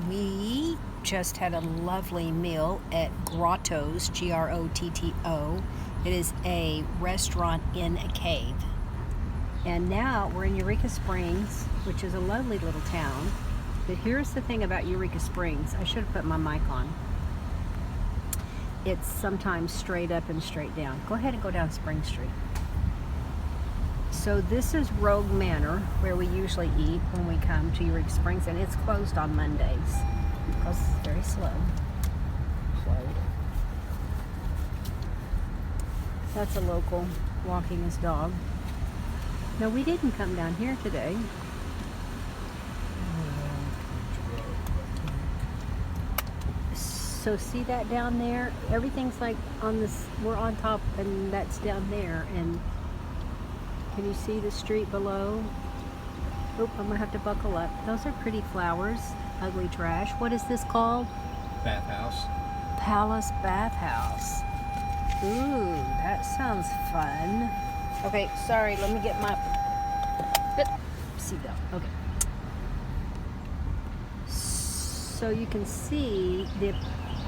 We just had a lovely meal at Grotto's, Grotto. It is a restaurant in a cave. And now we're in Eureka Springs, which is a lovely little town. But here's the thing about Eureka Springs. I should have put my mic on. It's sometimes straight up and straight down. Go ahead and go down Spring Street. So this is Rogue Manor, where we usually eat when we come to Eureka Springs, and it's closed on Mondays because it's very slow. That's a local walking his dog. No, we didn't come down here today. So see that down there? Everything's like on this, we're on top and that's down there. And can you see the street below? Oh, I'm gonna have to buckle up. Those are pretty flowers, ugly trash. What is this called? Bathhouse. Palace Bathhouse. Ooh, that sounds fun. Okay, sorry, let me get my seatbelt. Okay. So you can see the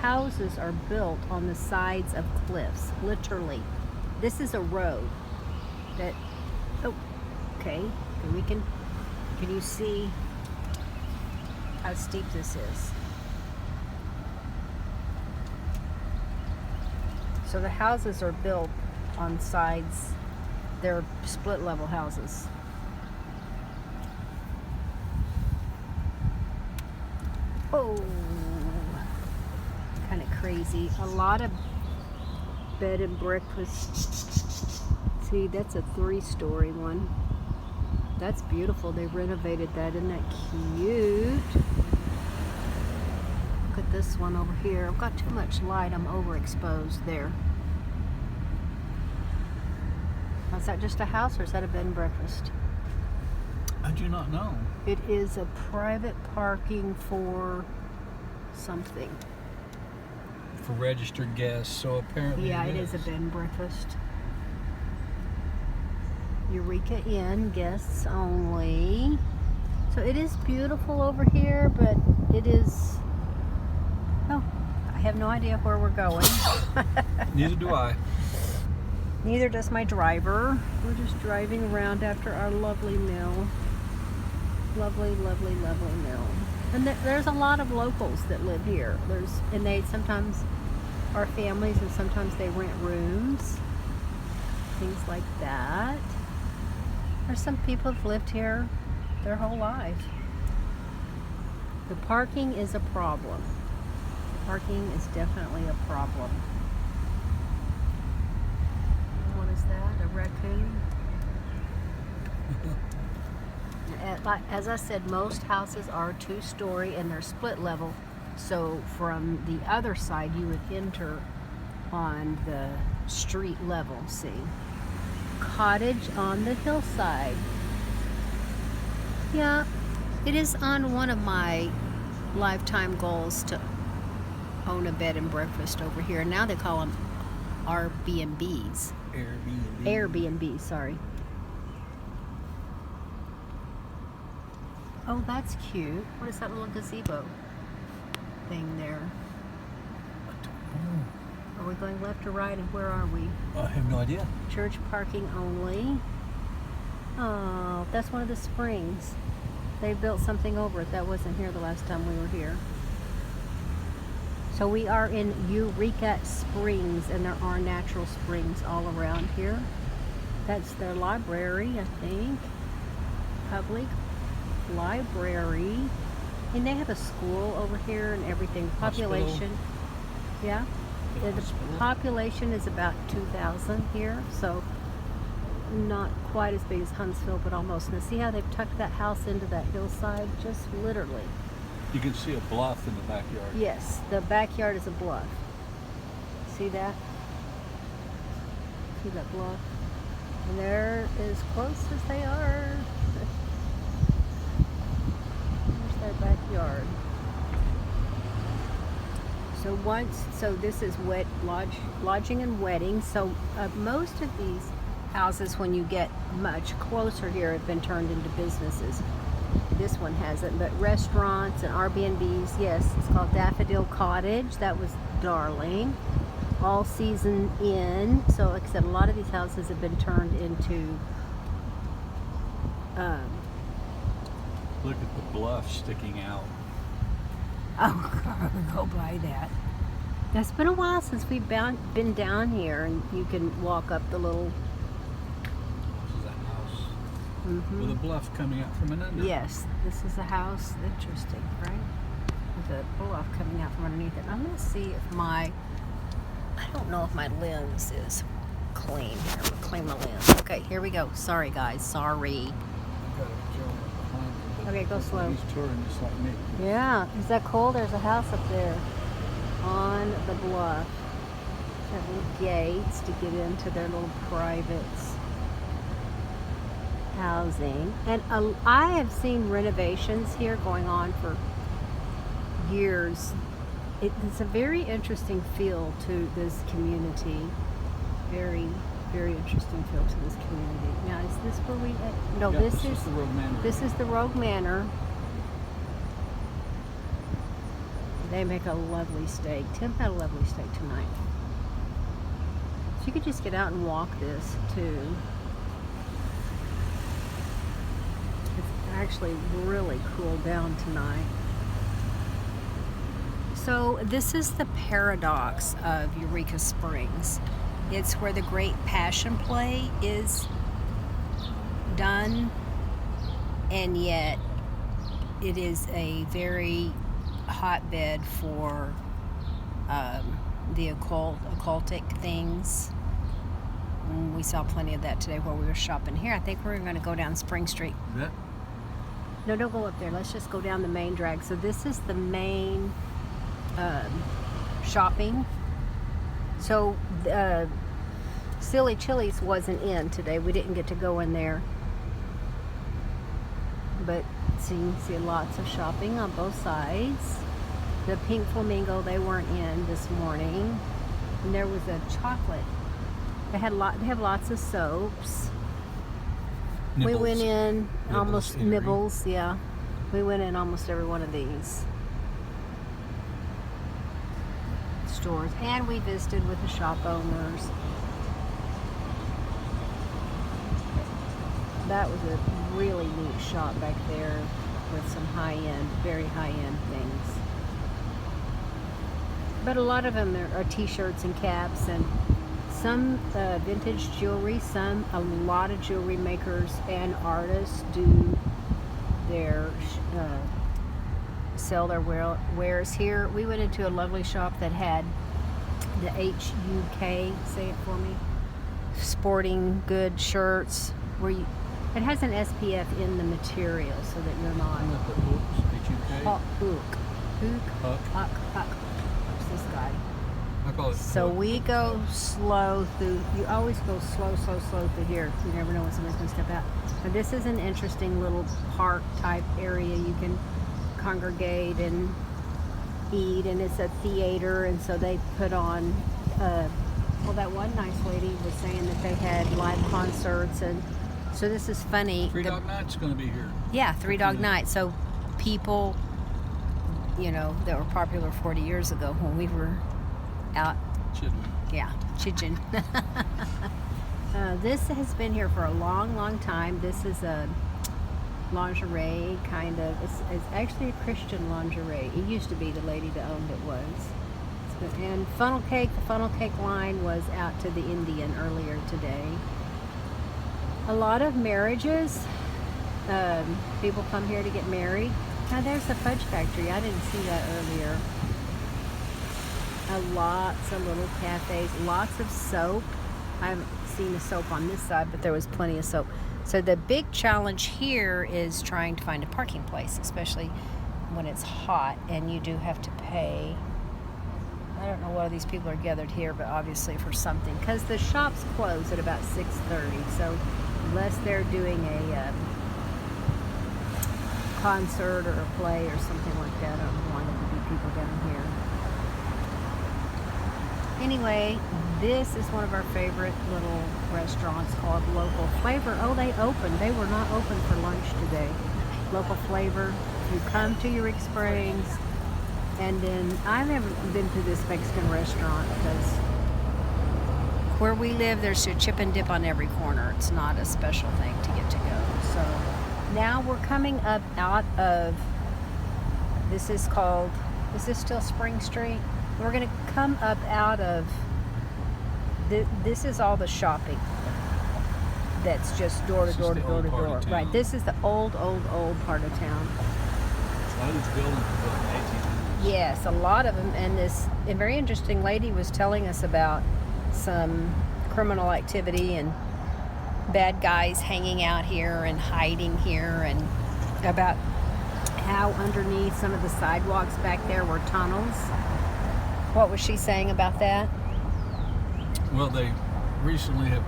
houses are built on the sides of cliffs, literally. This is a road that, oh, okay, can you see how steep this is? So the houses are built on sides, they're split level houses. Oh, kind of crazy. A lot of bed and breakfast. See, that's a 3-story one. That's beautiful. They renovated that. Isn't that cute? Look at this one over here. I've got too much light. I'm overexposed there. Is that just a house or is that a bed and breakfast? I do not know. It is a private parking for something. For registered guests, so apparently yeah, it is a bed and breakfast. Eureka Inn, guests only. So it is beautiful over here, but it is... Oh, I have no idea where we're going. Neither do I. Neither does my driver. We're just driving around after our lovely meal. Lovely, lovely, lovely meal. And there's a lot of locals that live here. And they sometimes are families and sometimes they rent rooms. Things like that. There's some people who've lived here their whole life. The parking is a problem. Parking is definitely a problem. What is that? A raccoon? As I said, most houses are 2-story and they're split level. So from the other side, you would enter on the street level. See, cottage on the hillside. Yeah, it is on one of my lifetime goals to own a bed and breakfast over here. Now they call them Airbnbs. Airbnb, sorry. Oh, that's cute. What is that little gazebo thing there? Are we going left or right, and where are we? I have no idea. Church parking only. Oh, that's one of the springs. They built something over it that wasn't here the last time we were here. So we are in Eureka Springs, and there are natural springs all around here. That's their library, I think. Public library. And they have a school over here and everything. Population. Yeah. The population is about 2,000 here, so not quite as big as Huntsville, but almost. Now see how they've tucked that house into that hillside? Just literally. You can see a bluff in the backyard. Yes, the backyard is a bluff. See that? See that bluff? And they're as close as they are. There's their backyard. So this is lodging and wedding. So most of these houses, when you get much closer here, have been turned into businesses. this one hasn't, but restaurants and Airbnbs, yes, it's called Daffodil Cottage. That was darling. All season inn. So like I said, a lot of these houses have been turned into Look at the bluff sticking out. oh, go by that. It's been a while since we've been down here, and you can walk up the little. This is a house Mm-hmm. with a bluff coming out from an under. Yes, this is a house. Interesting, right? With a bluff coming out from underneath it. I'm gonna see if I don't know if my lens is clean here. I'm gonna clean my lens. Okay, here we go. Sorry, guys. Sorry. I've got a gentleman behind me, but Okay, go slow. He's touring just like me. Yeah, is that cool? There's a house up there on the bluff. Have little gates to get into their little private housing. And I have seen renovations here going on for years. It's a very interesting feel to this community. Very, very interesting feel to this community. Now, is this where we? No, Yeah, this is the Rogue Manor. This is the Rogue Manor. They make a lovely steak. Tim had a lovely steak tonight. So you could just get out and walk this too. It's actually really cooled down tonight. So this is the paradox of Eureka Springs. It's where the Great Passion Play is done, and yet it is a very hotbed for the occultic things. We saw plenty of that today while we were shopping here. I think we're going to go down Spring Street. Is that? No, don't go up there. Let's just go down the main drag. So this is the main shopping. So Silly Chili's wasn't in today. We didn't get to go in there. But so you can see lots of shopping on both sides. The Pink Flamingo, they weren't in this morning. And there was a chocolate. They have lots of soaps. Nibbles. We went in almost Eatery. Nibbles, yeah. We went in almost every one of these stores, and we visited with the shop owners. That was a really neat shop back there with some high-end, very high-end things. But a lot of them are t-shirts and caps, and some vintage jewelry, a lot of jewelry makers and artists do their sell their wares here. We went into a lovely shop that had the HUK, say it for me, sporting good shirts, where it has an SPF in the material so that you're not Isn't that the hooks? H-U-K? Huck. What's this guy? I call it So hook. we go slow through. You always go slow through here. You never know when somebody's going to step out. But this is an interesting little park type area. You can congregate and eat, and it's a theater, and so they put on. Well, that one nice lady was saying that they had live concerts, and so this is funny. Three Dog Night's going to be here. Yeah, Three Dog Night. So people, that were popular 40 years ago when we were out. Chidgen. This has been here for a long time. This is a lingerie kind of. It's actually a Christian lingerie. It used to be. The lady that owned it was. And funnel cake. The funnel cake line was out to the Indian earlier today. A lot of marriages. People come here to get married. Now there's the fudge factory. I didn't see that earlier. Lots of little cafes, lots of soap. I haven't seen a soap on this side, but there was plenty of soap. So the big challenge here is trying to find a parking place, especially when it's hot and you do have to pay. I don't know why these people are gathered here, but obviously for something, because the shops close at about 6:30. So unless they're doing a concert or a play or something like that, I don't want to be people down here. Anyway, this is one of our favorite little restaurants called Local Flavor. Oh, they opened. They were not open for lunch today. local flavor. You come to Eureka Springs, and then I've never been to this Mexican restaurant because where we live, there's a chip and dip on every corner. It's not a special thing to get to go. So now we're coming up out of, this is still Spring Street? We're going to come up out of, this is all the shopping that's just door to door to door to door. Right, this is the old part of town. A lot of these buildings were built in the 1800s. Yes, a lot of them. And a very interesting lady was telling us about some criminal activity and bad guys hanging out here and hiding here, and about how underneath some of the sidewalks back there were tunnels. What was she saying about that? Well, they recently have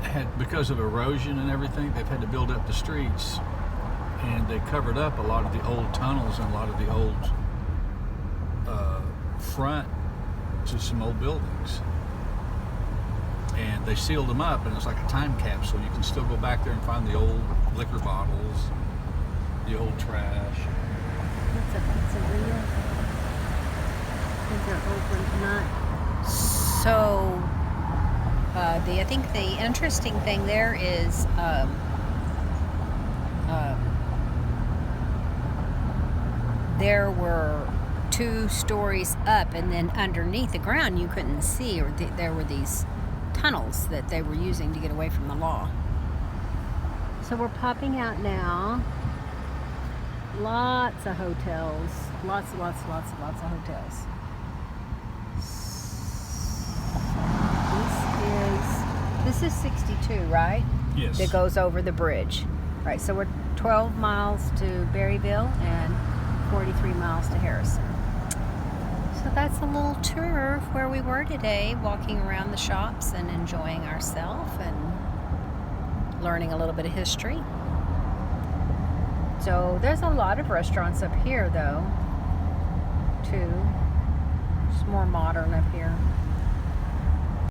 had, because of erosion and everything, they've had to build up the streets, and they covered up a lot of the old tunnels and a lot of the old front to some old buildings. And they sealed them up, and it's like a time capsule. You can still go back there and find the old liquor bottles, the old trash. That's a real. I think they're open tonight. So, I think the interesting thing there is there were 2 stories up, and then underneath the ground you couldn't see, or there were these tunnels that they were using to get away from the law. So we're popping out now. Lots of hotels. Lots of hotels. This is 62, right? Yes. That goes over the bridge. Right, so we're 12 miles to Berryville and 43 miles to Harrison. So that's a little tour of where we were today, walking around the shops and enjoying ourselves and learning a little bit of history. So there's a lot of restaurants up here, though, too. It's more modern up here.